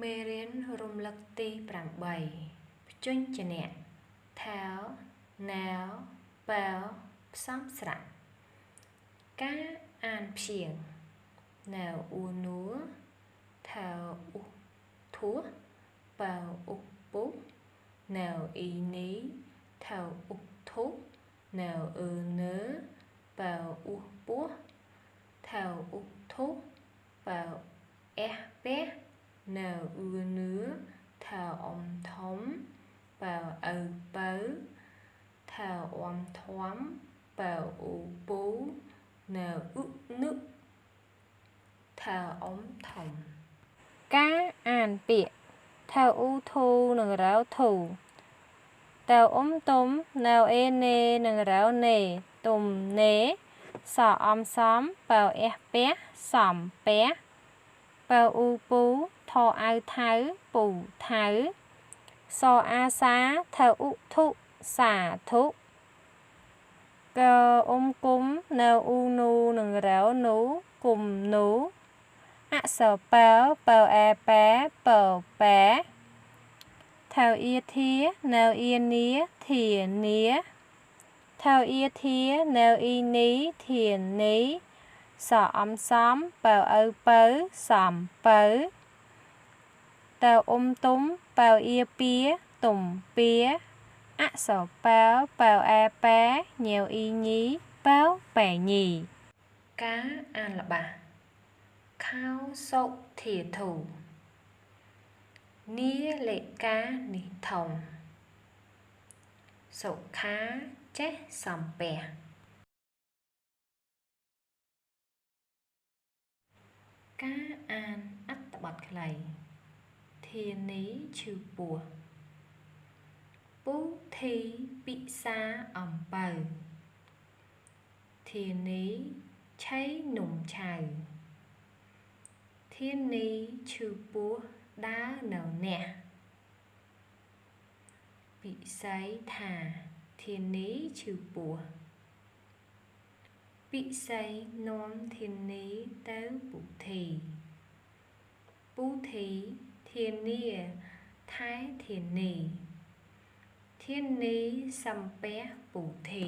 មេរៀនរំលឹកទី 8 ភ្ជញ្ជនៈ ថែវ ណែវ ប៉ែវ ផ្សំស្រៈ ការអានព្យាង្គ ណែវអ៊ូនួរ ថែវអ៊ូធួស ប៉ែវអ៊ូពុះ ណែវអ៊ីនី ថែវអ៊ូធុស ណែវអ៊ឺនើ ប៉ែវអ៊ូពោះ ថែវអ៊ូធុស ប៉ែវអះពះ ណែវអ៊ឺនឿ ថែវអ៊ំធំ ប៉ែវឪពៅ ថែវអ៊ំធំ ប៉ែវអ៊ូពូ ណែវអ៊ុនឹ ថែវអ៊ំធំ ការអានពាក្យ ថែវអ៊ូធូនិងរ៉ាវធូ តែវអ៊ំទុំ ណែវអេណេនិងរ៉ាវណេ ទុំណេ សអ៊ំសំ ប៉ែវអះពះ សំពះ ប៉ែវអ៊ូពូ ថអៅថៅ ពូថៅ សអាសា ថែវអ៊ុធុ សាធុ កអ៊ំគុំ ណែវអ៊ូនូនិងរ៉ាវនូ គុំនូ អក្សរប៉ែវ ប៉ែវអែប៉ែ ប៉ែវប៉ែ ថែវអ៊ាធា ណែវអ៊ានី ធានា ថែវអ៊ាធា ណែវអ៊ីនី ធានី សអ៊ំសំ ប៉ែវឪពៅ សំពៅ តែវអ៊ំទុំ ប៉ែវអ៊ាពៀ ទុំពៀ អក្សរប៉ែវ ប៉ែវអែប៉ែ ញែវអ៊ីញី ប៉ែវប៉ែញី ការអានល្បះ ខោសុធាធូ នីលេកានិធំ សុខាចេះសំពះ ការអានអត្ថបទខ្លី ធានីឈឺពោះ ពូធីពិសាអំពៅ ធានីឆៃនំឆៅ ធានីឈឺពោះដើរនៅនេះ ពិសីថា ធានីឈឺពោះ ពិសីនាំធានីទៅពុធី ពុធី ធានាថែធានី ធានីសំពះពុធី